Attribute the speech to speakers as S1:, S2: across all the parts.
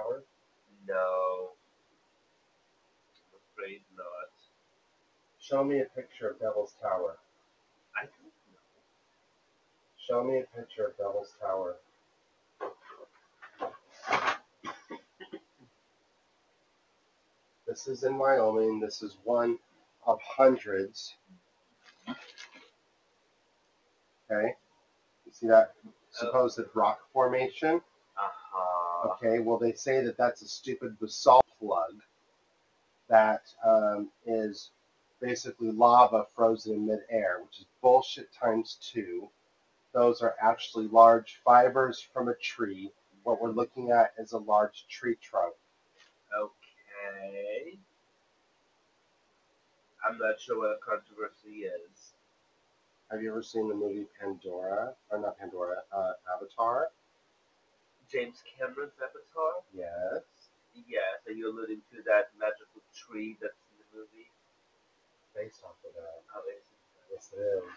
S1: Tower?
S2: No. I'm afraid not.
S1: Show me a picture of Devil's Tower.
S2: I don't know.
S1: Show me a picture of Devil's Tower. This is in Wyoming. This is one of hundreds. Okay. You see that supposed rock formation?
S2: Uh-huh.
S1: Okay. Well, they say that that's a stupid basalt plug that is basically lava frozen in midair, which is bullshit times 2. Those are actually large fibers from a tree. What we're looking at is a large tree trunk.
S2: Okay. I'm not sure what a controversy is.
S1: Have you ever seen the movie Pandora? Or not Pandora, Avatar?
S2: James Cameron's Avatar?
S1: Yes.
S2: Yes. Are you alluding to that magical tree that's in the movie?
S1: Based off of that.
S2: Oh, is it?
S1: Yes, it is.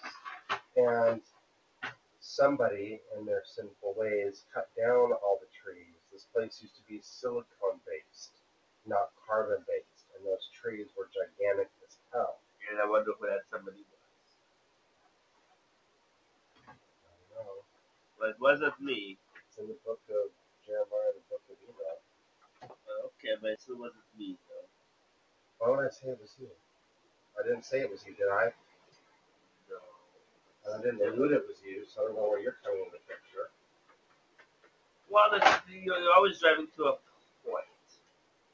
S1: And somebody, in their sinful ways, cut down all the trees. This place used to be silicone-based, not carbon-based. And those trees were gigantic as hell.
S2: And I wonder who that somebody was.
S1: I don't know.
S2: But it wasn't me.
S1: It's in the book of Jeremiah, the book of Enoch.
S2: Okay, but it still wasn't me, though.
S1: Why would I say it was you? I didn't say it was you, did I?
S2: No.
S1: And I didn't allude it was you, so I don't know where you're coming in the picture.
S2: Well, you're always driving to a point.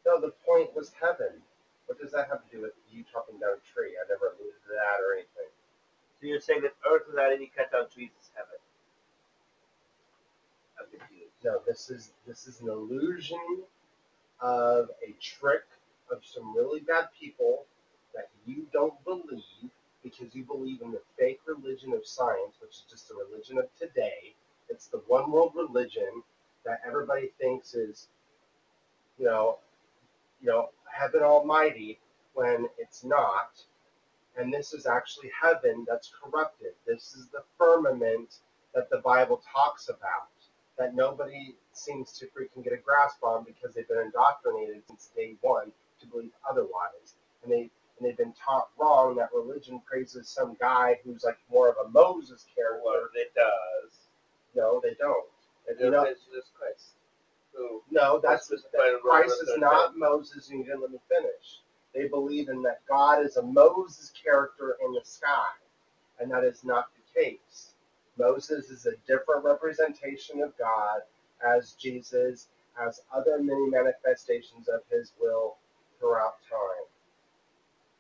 S1: No, the point was heaven. What does that have to do with you chopping down a tree? I never alluded to that or anything.
S2: So you're saying that Earth without any cut down trees is heaven? I'm confused.
S1: No, this is an illusion of a trick of some really bad people that you don't believe because you believe in the fake religion of science, which is just the religion of today. It's the one world religion that everybody thinks is, heaven almighty when it's not. And this is actually heaven that's corrupted. This is the firmament that the Bible talks about, that nobody seems to freaking get a grasp on because they've been indoctrinated since day one to believe otherwise. And they've been taught wrong that religion praises some guy who's like more of a Moses character.
S2: Well, it does.
S1: No, they don't.
S2: It does Jesus Christ.
S1: No, Christ is not Moses, and you didn't let me finish. They believe in that God is a Moses character in the sky, and that is not the case. Moses is a different representation of God, as Jesus, as other many manifestations of his will throughout time.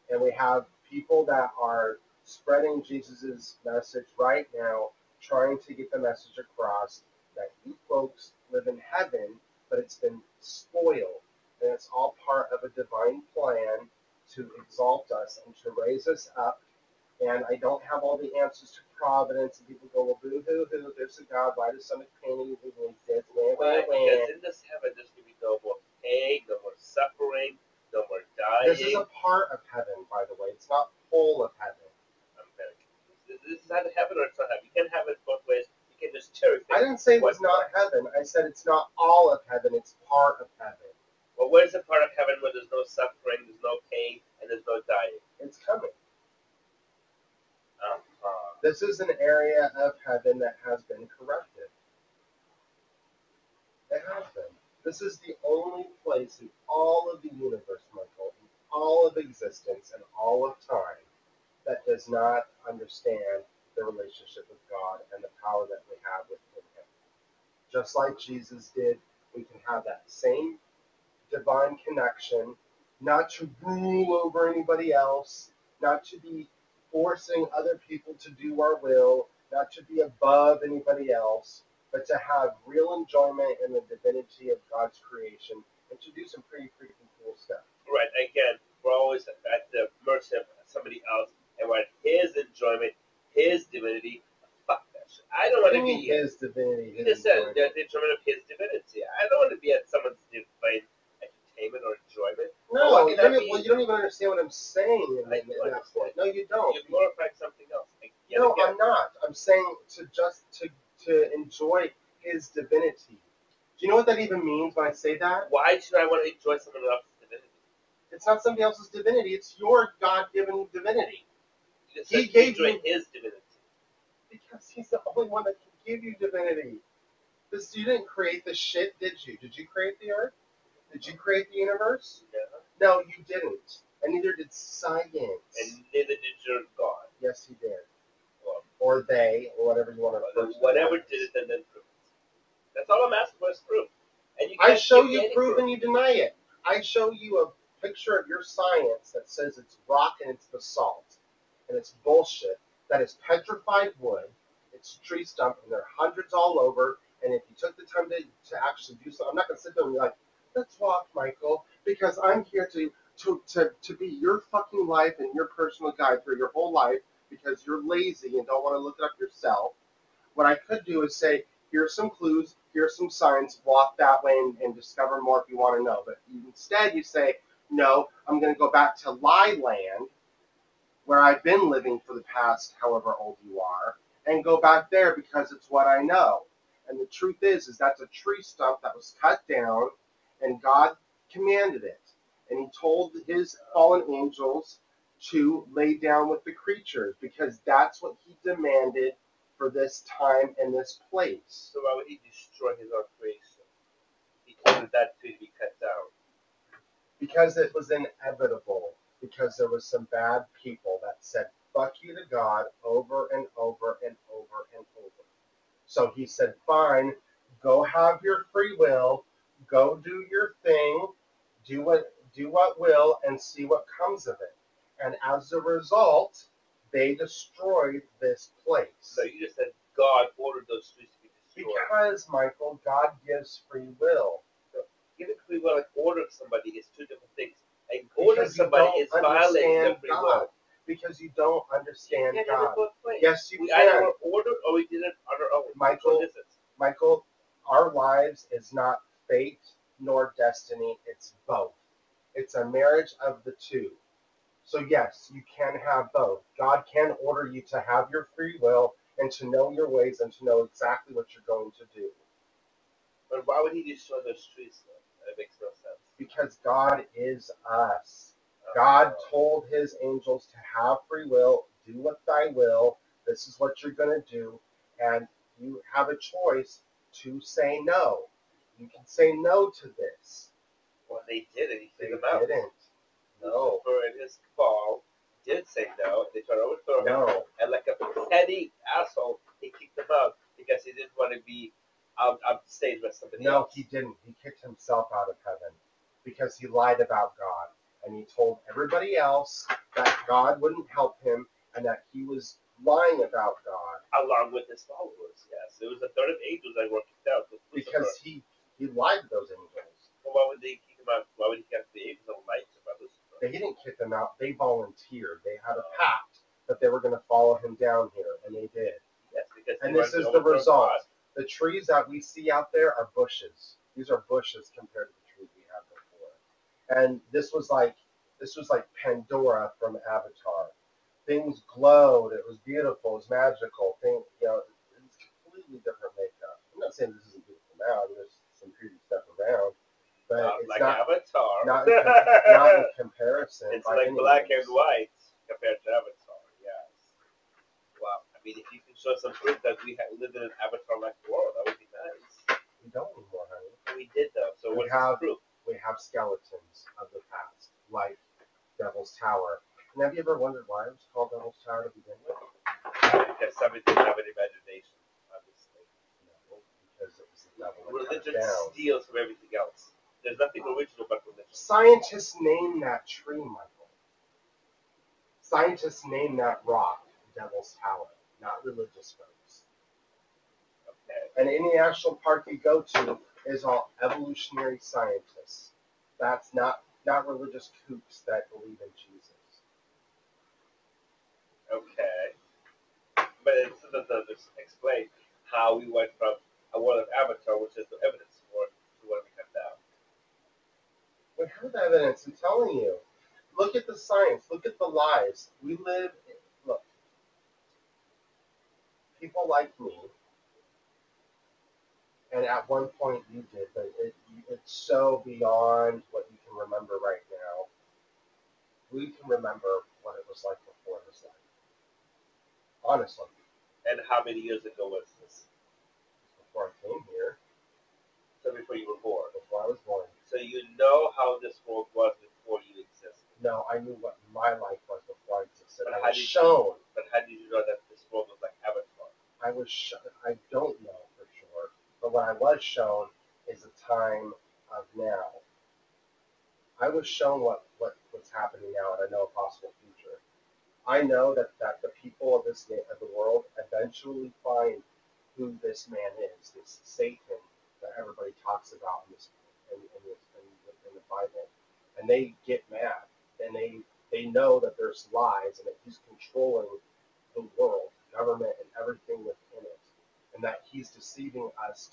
S1: And we have people that are spreading Jesus' message right now, trying to get the message across that you folks live in heaven, but it's been spoiled. And it's all part of a divine plan to exalt us and to raise us up. And I don't have all the answers to providence. And people go, well, boo-hoo-hoo, there's a God. Why does somebody painting when he says,
S2: because in this heaven, there's going to be no more pain, no more suffering, no more dying.
S1: This is a part of heaven, by the way. It's not whole of heaven.
S2: This is not heaven or it's not heaven. You can't have it both ways. You can just cherry pick.
S1: I didn't say it was not heaven. I said it's not all of heaven. It's part of heaven.
S2: Well, what is the part of heaven where there's no suffering, there's no pain, and there's no dying?
S1: It's coming. This is an area of heaven that has been corrupted. It has been. This is the only place in all of the universe, Michael, in all of existence and all of time, that does not understand the relationship with God and the power that we have within him. Just like Jesus did, we can have that same divine connection, not to rule over anybody else, not to be forcing other people to do our will, not to be above anybody else, but to have real enjoyment in the divinity of God's creation and to do some pretty freaking cool stuff.
S2: Right. Again, we're always at the mercy of somebody else, and we're at his enjoyment, his divinity. Fuck that shit. I don't want to be
S1: his divinity.
S2: You just said the enjoyment of his divinity. I don't want to be at someone's divine entertainment or enjoyment.
S1: No, you don't even understand what I'm saying in that point. No, you don't.
S2: You're glorifying something else.
S1: I'm not. I'm saying to enjoy his divinity. Do you know what that even means when I say that?
S2: Why should I want to enjoy someone else's divinity?
S1: It's not somebody else's divinity. It's your God-given divinity.
S2: He gave you his divinity.
S1: Because he's the only one that can give you divinity. You didn't create the shit, did you? Did you create the earth? Did you create the universe?
S2: Yeah.
S1: No, you didn't. And neither did science.
S2: And neither did your God.
S1: Yes, he did. Well, or they, or whatever you want to refer to.
S2: Whatever did it, and then prove it. That's all I'm asking for is proof. And you
S1: I show you proof and you deny it. I show you a picture of your science that says it's rock and it's basalt. And it's bullshit. That is petrified wood. It's a tree stump, and there are hundreds all over. And if you took the time to actually do something, I'm not going to sit there and be like, let's walk, Michael, because I'm here to be your fucking life and your personal guide for your whole life because you're lazy and don't want to look it up yourself. What I could do is say, here's some clues, here's some signs, walk that way and discover more if you want to know. But instead you say, no, I'm going to go back to lie land, where I've been living for the past however old you are, and go back there because it's what I know. And the truth is that's a tree stump that was cut down, and God commanded it. And he told his fallen angels to lay down with the creatures because that's what he demanded for this time and this place.
S2: So why would he destroy his own creation? He told that to be cut down.
S1: Because it was inevitable. Because there was some bad people that said, fuck you to God over and over and over and over. So he said, fine, go have your free will, go do your thing, do what will, and see what comes of it. And as a result, they destroyed this place.
S2: So you just said God ordered those trees to be destroyed.
S1: Because, Michael, God gives free will.
S2: So giving free will and ordering somebody is two different things. And ordering somebody is violating their free will.
S1: Because you don't understand God. Yes, you
S2: can. We
S1: can.
S2: either ordered or we did it on our own.
S1: Michael, our lives is not fate nor destiny. It's both. It's a marriage of the two. So yes, you can have both. God can order you to have your free will and to know your ways and to know exactly what you're going to do.
S2: But why would he destroy those trees? That makes no sense.
S1: Because God is us. God told his angels to have free will, do what thy will, this is what you're going to do, and you have a choice to say no. You can say no to this.
S2: Well, they didn't. He threw them out.
S1: They didn't. No.
S2: Lucifer in his fall did say no. They tried to overthrow him. And like a petty asshole, he kicked them out because he didn't want to be out the stage with somebody else.
S1: No, he didn't. He kicked himself out of heaven because he lied about God. And he told everybody else that God wouldn't help him and that he was lying about God.
S2: Along with his followers, yes. It was a third of angels that were kicked out.
S1: Because he lied to those angels.
S2: Well, why would they kick him out? Why would he kick the angels and lie about Lucifer?
S1: They didn't kick them out. They volunteered. They had a pact that they were going to follow him down here, and they did.
S2: Yes, because
S1: and this is the result. God. The trees that we see out there are bushes. These are bushes compared to the trees we had before. And this was like Pandora from Avatar. Things glowed. It was beautiful. It was magical. It's completely different makeup. I'm not saying this isn't beautiful now. There's some pretty stuff around, but it's
S2: like
S1: not
S2: Avatar.
S1: Not in comparison.
S2: It's like black and white compared to Avatar. Yes. Wow. I mean, if you can show some proof that we live in an Avatar-like world, that would be nice.
S1: We don't anymore, honey.
S2: We did though. So what's the proof?
S1: We have skeletons of the past, like Devil's Tower. And have you ever wondered why it was called Devil's Tower to begin with?
S2: Because somebody didn't have an imagination, obviously.
S1: No, because it was the devil.
S2: Religion steals from everything else. There's nothing original about religion.
S1: Scientists name that tree, Michael. Scientists name that rock Devil's Tower, not religious folks.
S2: Okay.
S1: And any national park you go to is all evolutionary scientists. That's not religious kooks that believe in Jesus.
S2: Okay. But it doesn't explain how we went from a world of Avatar, which is the evidence for, to what we have now.
S1: We have evidence, I'm telling you. Look at the science. Look at the lies. Look. People like me And at one point you did, but it's so beyond what you can remember right now. We can remember what it was like before this life. Honestly.
S2: And how many years ago was this?
S1: Before I came here.
S2: So before you were born?
S1: Before I was born.
S2: So you know how this world was before you existed?
S1: No, I knew what my life was before I existed.
S2: But
S1: I was shown.
S2: But how did you know that this world was like Avatar?
S1: I don't know for sure. But what I was shown is a time of now. I was shown what's happening now, and I know a possible future. I know that the people of the world eventually find who this man is, this Satan that everybody talks about in the Bible, and they get mad, and they know that there's lies and that he's controlling the world, government, and everything within it, and that he's deceiving us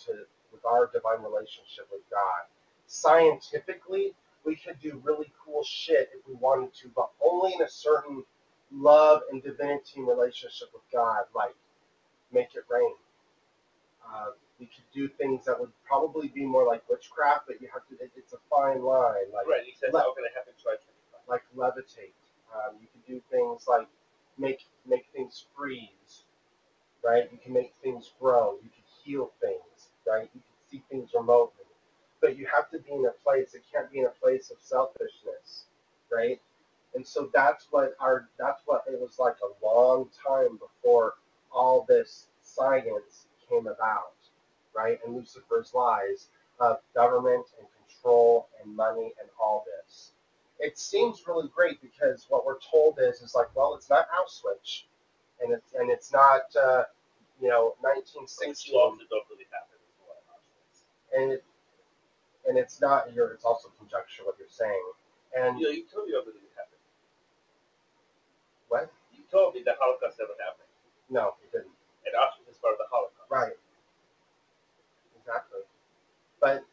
S1: with our divine relationship with God. Scientifically, we could do really cool shit if we wanted to, but only in a certain love and divinity relationship with God, like make it rain. We could do things that would probably be more like witchcraft, but you have to. It's a fine line. Like,
S2: right. He says, "How can it happen?"
S1: Like levitate. You can do things like make things freeze. Right. You can make things grow. You can heal things. Right. You can see things remotely. But you have to be in a place. It can't be in a place of selfishness. Right. And so that's what it was like a long time before all this science came about, right? And Lucifer's lies of government and control and money and all this. It seems really great because what we're told is like, well, it's not Auschwitz, and it's not 1916.
S2: Don't really happen.
S1: And it's not it's also conjecture what you're saying. And
S2: you told me everything happened.
S1: What?
S2: You told me the Holocaust never happened.
S1: No, it didn't.
S2: And Auschwitz is part of the Holocaust.
S1: Right. Exactly. But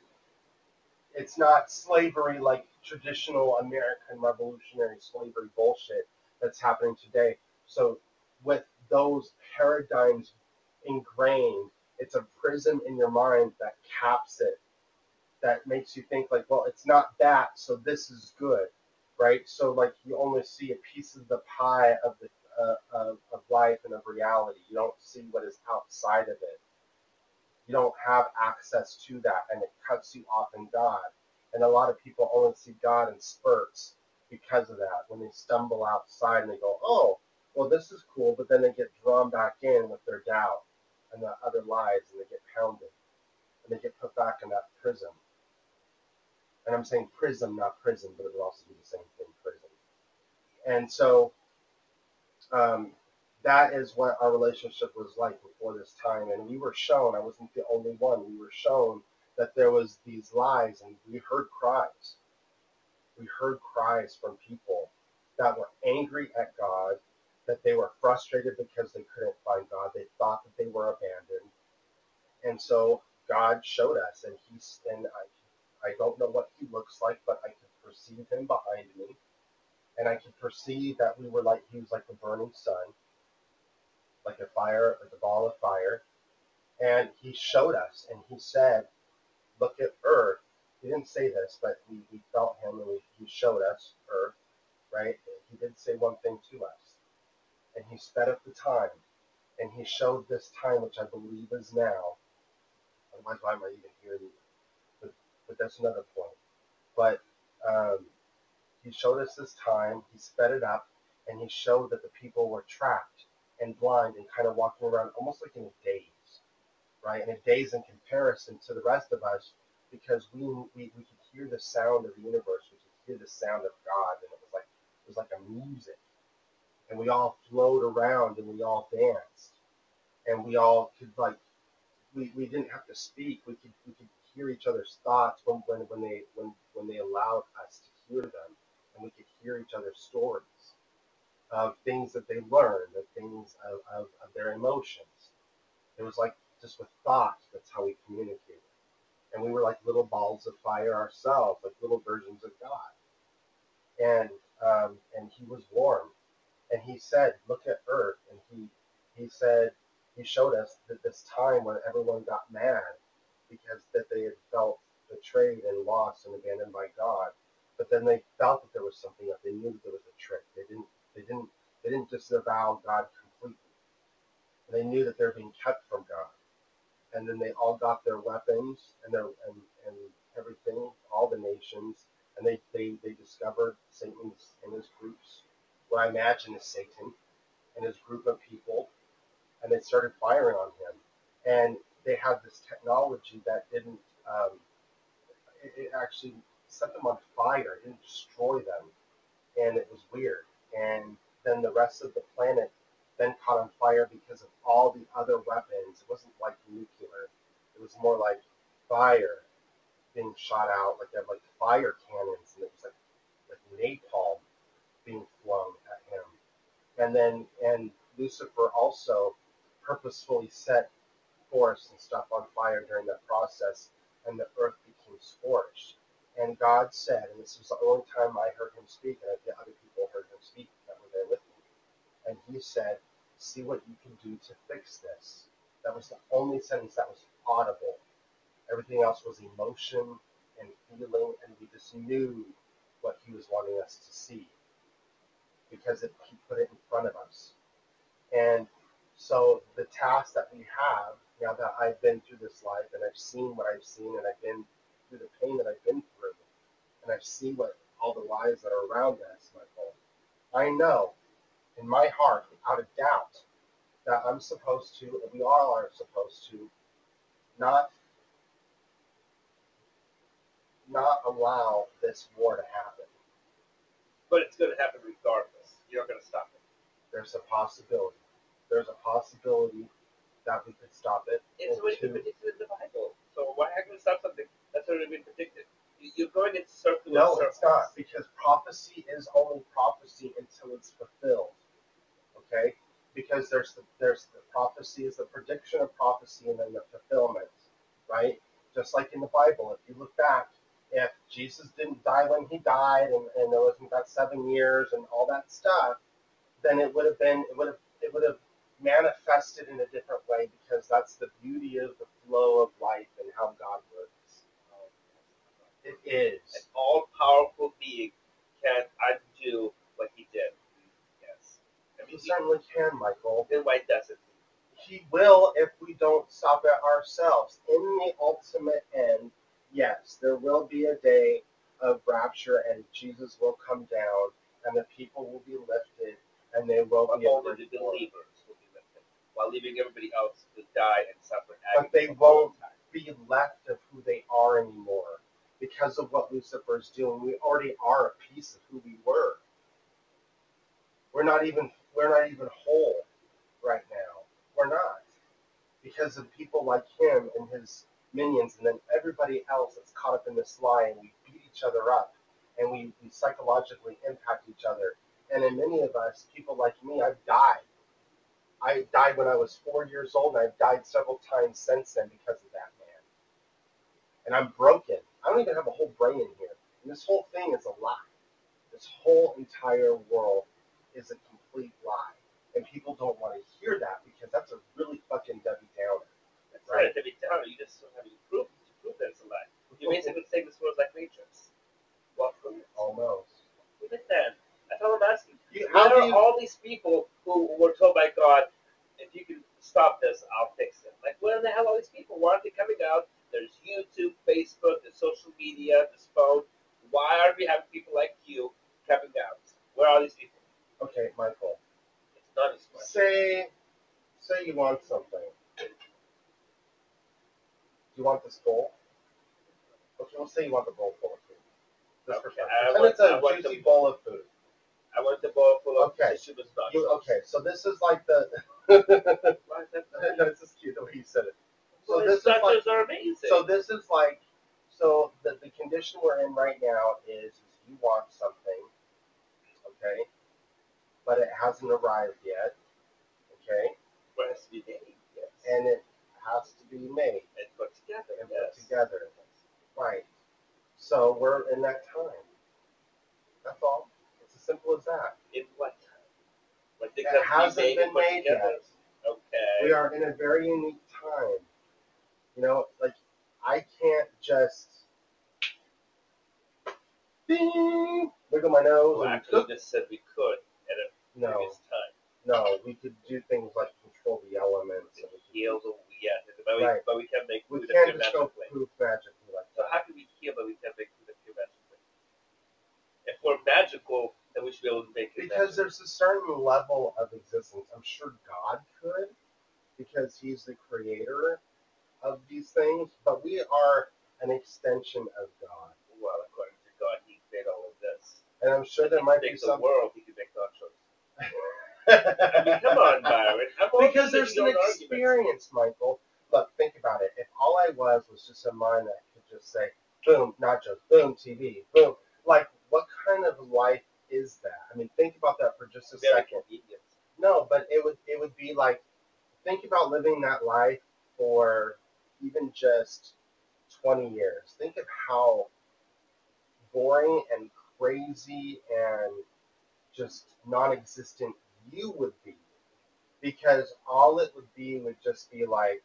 S1: it's not slavery like traditional American revolutionary slavery bullshit that's happening today. So with those paradigms ingrained, it's a prism in your mind that caps it, that makes you think like, well, it's not that, so this is good, right? So like you only see a piece of the pie of the of life and of reality. You don't see what is outside of it. You don't have access to that, and it cuts you off in God. And a lot of people only see God in spurts because of that. When they stumble outside and they go, oh, well, this is cool, but then they get drawn back in with their doubt and the other lies, and they get pounded, and they get put back in that prison. And I'm saying prism, not prison, but it would also be the same thing, prison. And so that is what our relationship was like before this time. And we were shown, I wasn't the only one, we were shown that there was these lies, and we heard cries. We heard cries from people that were angry at God, that they were frustrated because they couldn't find God. They thought that they were abandoned. And so God showed us, and I don't know what he looks like, but I could perceive him behind me. And I could perceive that he was like a burning sun, like a fire, like a ball of fire. And he showed us, and he said, look at Earth. He didn't say this, but we felt him, and he showed us Earth, right? He did say one thing to us. And he sped up the time, and he showed this time, which I believe is now. Otherwise, why am I even here? But that's another point. But he showed us this time, he sped it up, and he showed that the people were trapped and blind and kind of walking around almost like in a daze, right? In a daze in comparison to the rest of us, because we could hear the sound of the universe, we could hear the sound of God, and it was like a music. And we all flowed around, and we all danced, and we all could we didn't have to speak. We could hear each other's thoughts when they allowed us to hear them, and we could hear each other's stories of things that they learned, of things of their emotions. It was like just with thoughts. That's how we communicated, and we were like little balls of fire ourselves, like little versions of God. And he was warm, and he said, "Look at Earth," and he said. He showed us that this time when everyone got mad because that they had felt betrayed and lost and abandoned by God. But then they felt that there was something up. They knew that there was a trick. They didn't disavow God completely. They knew that they're being kept from God. And then they all got their weapons and and everything, all the nations, and they discovered Satan and his groups, what I imagine is Satan and his group of people, and they started firing on him. And they had this technology that didn't, it actually set them on fire. It didn't destroy them, and it was weird. And then the rest of the planet then caught on fire because of all the other weapons. It wasn't like nuclear. It was more like fire being shot out, like they had like fire cannons, and it was like napalm being flung at him. And Lucifer also purposefully set forests and stuff on fire during that process, and the earth became scorched. And God said, and this was the only time I heard him speak, and the other people heard him speak that were there with me. And he said, see what you can do to fix this. That was the only sentence that was audible. Everything else was emotion and feeling, and we just knew what he was wanting us to see because he put it in front of us. And so the task that we have, now that I've been through this life and I've seen what I've seen and I've been through the pain that I've been through, and I've seen what all the lies that are around us, Michael, I know in my heart, without a doubt, that I'm supposed to, and we all are supposed to, not allow this war to happen.
S2: But it's going to happen regardless. You're not going to stop it.
S1: There's a possibility. There's a possibility that we could stop it.
S2: It's already been predicted in the Bible. So why are you going to stop something that's already been predicted? You're going in circles.
S1: No, it's not, because prophecy is only prophecy until it's fulfilled. Okay? Because there's the prophecy is the prediction of prophecy and then the fulfillment, right? Just like in the Bible, if you look back, if Jesus didn't die when he died, and there wasn't that 7 years and all that stuff, then it would have manifested in a different way, because that's the beauty of the flow of life and how God works. It is.
S2: An all-powerful being can undo what he did. Yes. I mean,
S1: he certainly can, Michael.
S2: Then why doesn't he?
S1: He will if we don't stop it ourselves. In the ultimate end, yes, there will be a day of rapture, and Jesus will come down, and the people will be lifted, and they will be able to
S2: only the believers will be lifted, while leaving everybody else to die and suffer
S1: But
S2: agony.
S1: they won't be left of who they are anymore because of what Lucifer is doing. We already are a piece of who we were. We're not even whole right now. We're not, because of people like him and his minions, and then everybody else that's caught up in this lie, and we beat each other up, and we psychologically impact each other. And in many of us, people like me, I've died. I died when I was 4 years old, and I've died several times since then because of that man. And I'm broken. I don't even have a whole brain in here. And this whole thing is a lie. This whole entire world is a complete lie. And people don't want to hear that, because that's a really fucking Debbie Downer.
S2: That's right, Debbie Downer. You just don't have any proof to prove that it's a lie. You're basically saying this world's like Matrix. Well,
S1: almost.
S2: Look at that. That's all I'm asking.
S1: How
S2: are all these people who were told by God, if you can stop this, I'll fix it? Like, where the hell are these people? Why aren't they coming out? There's YouTube, Facebook, there's social media, there's phone. Why aren't we having people like you coming out? Where are these people?
S1: Okay, Michael.
S2: It's not as much.
S1: Say you want something. Do you want this bowl? Okay, we'll say you want the bowl full of food. Just for fun. It's a juicy bowl of food.
S2: I want the bowl full of sugar stuff.
S1: Okay, so this is like the.
S2: Why is that?
S1: No, it's just cute the way you said it.
S2: So this is like, are amazing.
S1: So this is like, so the condition we're in right now is you want something, okay, but it hasn't arrived yet, okay.
S2: But it has to be made, yes.
S1: And it has to be made
S2: and put together.
S1: Right. So we're in that time. That's all. It's as simple as that.
S2: In what time? When
S1: it hasn't been made yet.
S2: Okay.
S1: We are in a very unique time. You know, like, I can't just ding, look at my nose
S2: Well,
S1: and
S2: actually, you just said we could at a
S1: no,
S2: previous time.
S1: no, we could do things like control the elements. And
S2: Heal the
S1: Right.
S2: but we can't make
S1: we
S2: food
S1: can't
S2: appear
S1: just go
S2: magically.
S1: proof magically like
S2: So
S1: that.
S2: how can we heal but we can't make food appear magically? If we're magical, then we should be able to make it
S1: Because
S2: magical.
S1: there's a certain level of existence. I'm sure God could, because He's the creator of these things, but we are an extension of God.
S2: Well, according to God, He made all of this.
S1: And I'm sure there
S2: He
S1: might
S2: could
S1: be
S2: make
S1: some.
S2: the world. He could make nachos. I mean, come on, Byron.
S1: Because there's an experience, Michael. Look, think about it. If all I was just a mind that could just say, boom, nachos, boom, TV, boom. Like, what kind of life is that? I mean, think about that for just a second.
S2: Convenient.
S1: No, but it would be like, think about living that life for even just 20 years. Think of how boring and crazy and just non-existent you would be, because all it would just be like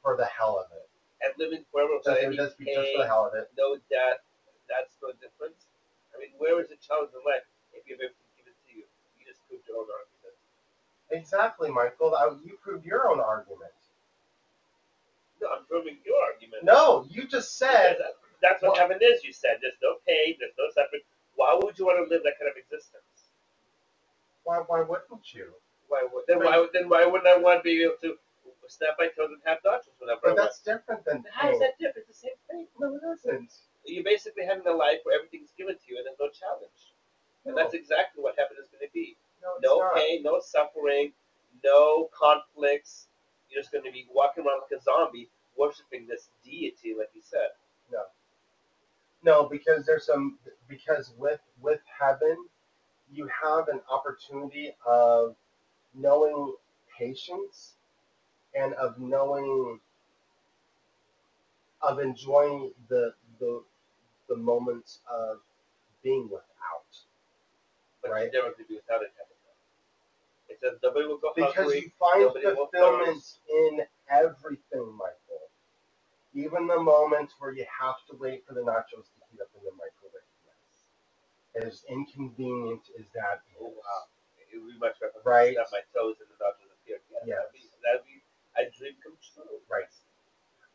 S1: for the hell of it.
S2: And living forever
S1: It
S2: without
S1: would
S2: any
S1: just be just
S2: pain,
S1: for the hell of it.
S2: no death, that's no difference. I mean, where is the challenge in life if you have everything given to you? You just proved your own argument.
S1: Exactly, Michael. You proved your own argument.
S2: No, I'm proving your argument.
S1: No, you just said.
S2: That's what heaven is. You said there's no pain, there's no suffering. Why would you want to live that kind of existence?
S1: Why wouldn't you?
S2: Why wouldn't I want to be able to snap my toes and have nachos whenever I
S1: But
S2: want?
S1: that's different than
S2: How is
S1: pain.
S2: that different? It's the same thing.
S1: No, it isn't.
S2: You're basically having a life where everything's given to you and there's no challenge. And that's exactly what heaven is going to be.
S1: No, it's
S2: No
S1: not.
S2: pain, no suffering, no conflicts. You're just going to be walking around like a zombie, worshiping this deity, like you said.
S1: No, because with heaven, you have an opportunity of knowing patience and of enjoying the moments of being without.
S2: But
S1: Right.
S2: you're never going to be without it. It says nobody will go
S1: Because
S2: hungry.
S1: you find
S2: Nobody will
S1: fulfillment
S2: thirst.
S1: in everything, Michael. Even the moments where you have to wait for the nachos to heat up in the microwave. Yes. As inconvenient as that is.
S2: Oh, wow. It would be much better
S1: Right.
S2: to snap my toes and the nachos appear.
S1: Yes.
S2: That'd be a dream come true.
S1: Right.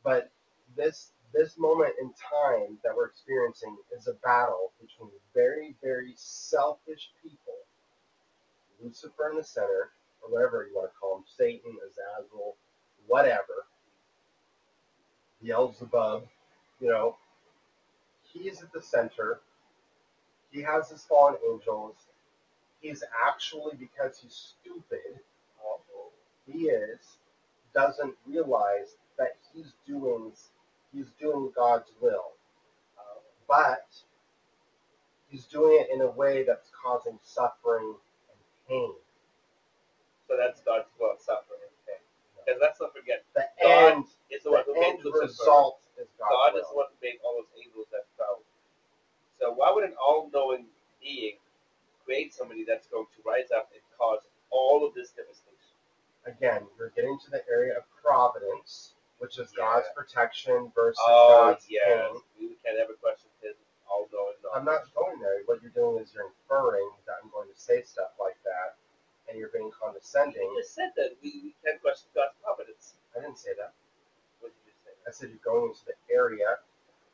S1: But this moment in time that we're experiencing is a battle between very, very selfish people, Lucifer in the center, or whatever you want to call him, Satan, Azazel, whatever, Beelzebub, he's at the center. He has his fallen angels. He's actually, because he's stupid, doesn't realize that he's doing God's will. But he's doing it in a way that's causing suffering and pain.
S2: So that's God's will, suffering and pain. Because let's not forget,
S1: The
S2: God
S1: end,
S2: is the one who made
S1: end
S2: Lucifer.
S1: result is
S2: God
S1: God's
S2: is the
S1: will.
S2: one who made all those angels that fell. So why would an all-knowing being create somebody that's going to rise up and cause all of this devastation?
S1: Again, you're getting to the area of providence, which is God's protection versus
S2: Oh,
S1: God's
S2: yeah.
S1: pain.
S2: We can't ever question his all-knowing knowledge.
S1: I'm not going there. What you're doing is you're inferring that I'm going to say stuff like that, and you're being condescending.
S2: You just said that we can't question God's providence.
S1: I didn't say that.
S2: What did you say?
S1: I said you're going into the area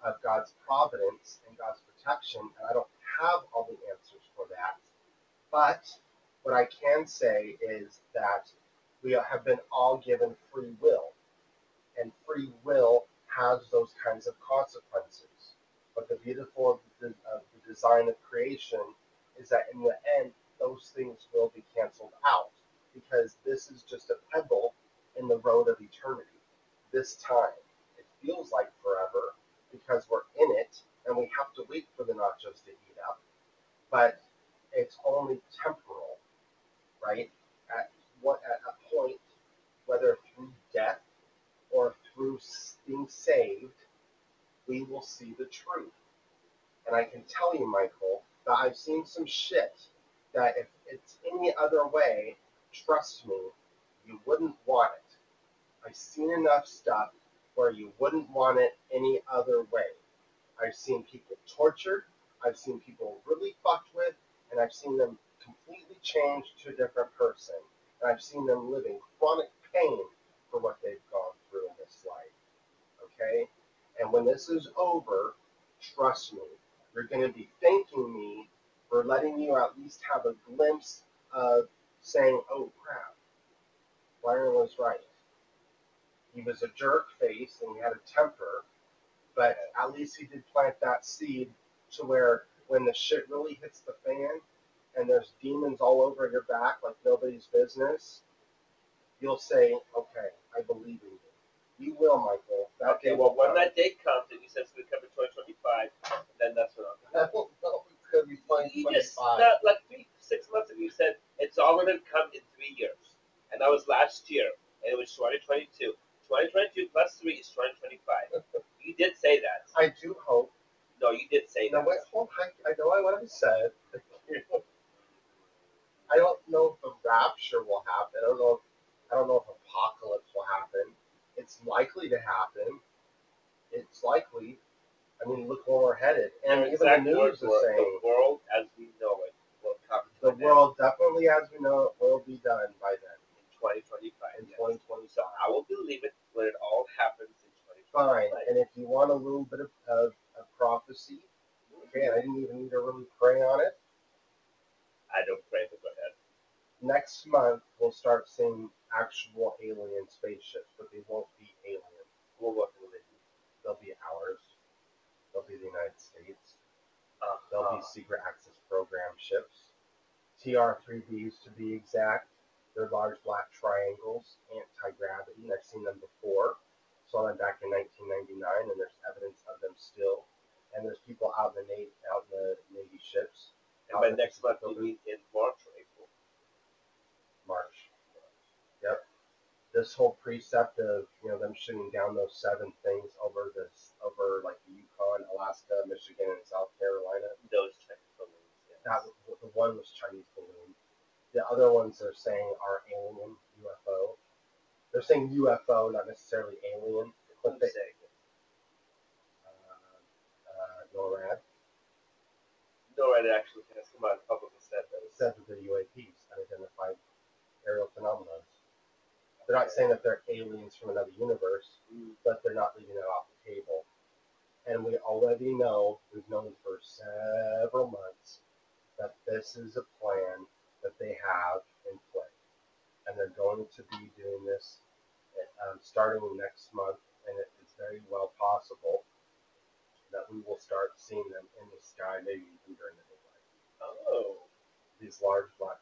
S1: of God's providence and God's protection, and I don't have all the answers for that. But what I can say is that we have been all given free will, and free will has those kinds of consequences. But the beautiful of the design of creation is that in the end, those things will be canceled out, because this is just a pebble in the road of eternity. This time, it feels like forever because we're in it and we have to wait for the nachos to heat up, but it's only temporal, right? At a point, whether through death or through being saved, we will see the truth. And I can tell you, Michael, that I've seen some shit that if it's any other way, trust me, you wouldn't want it. I've seen enough stuff where you wouldn't want it any other way. I've seen people tortured, I've seen people really fucked with, and I've seen them completely changed to a different person. And I've seen them live in chronic pain for what they've gone through in this life. Okay? And when this is over, trust me, you're going to be thanking me for letting you at least have a glimpse of saying, oh crap, Byron was right. He was a jerk face and he had a temper, but at least he did plant that seed to where when the shit really hits the fan and there's demons all over your back like nobody's business, you'll say, okay, I believe in you. You will, Michael.
S2: Okay, well, when that date comes and you said it's going to come in 2025, then that's what I'm
S1: I don't know. It's going to be 2025.
S2: You just, like 6 months ago, you said it's all going to come in 3 years. And that was last year. And it was 2022. 2022 plus 3 is 2025. You did say that.
S1: I do hope.
S2: No, you did say that.
S1: No, wait, hold on. I know what I said. I don't know if the rapture will happen. I don't know if apocalypse will happen. It's likely to happen. It's likely. I mean, look where we're headed. And even the news is saying
S2: the world as we know it will come to
S1: the world definitely as we know it will be done by then.
S2: In 2025.
S1: In 2025.
S2: So I will believe it when it all happens in 2025.
S1: Fine. And if you want a little bit of prophecy, okay, and I didn't even need to really pray on it.
S2: I don't pray, but go ahead.
S1: Next month, we'll start seeing actual alien spaceships, but they won't be alien.
S2: Well, what will they be?
S1: They'll be ours. They'll be the United States. They'll be secret access program ships. TR-3Bs to be exact. They're large black triangles, anti-gravity, and I've seen them before. Saw them back in 1999, and there's evidence of them still. And there's people out in the Navy ships.
S2: And by next month, you'll be in March or April.
S1: March. Yep. This whole precept of them shooting down those 7 things over like the Yukon, Alaska, Michigan, and South Carolina.
S2: Those Chinese balloons. Yes.
S1: The one was Chinese balloon. The other ones they're saying are alien UFO. They're saying UFO, not necessarily alien. But they say NORAD.
S2: NORAD actually has come out publicly said that.
S1: It said that they're UAPs, unidentified aerial phenomena. They're not saying that they're aliens from another universe, but they're not leaving it off the table. And we already know, we've known for several months, that this is a plan that they have in play. And they're going to be doing this starting next month, and it is very well possible that we will start seeing them in the sky, maybe even during the daylight.
S2: Oh.
S1: These large black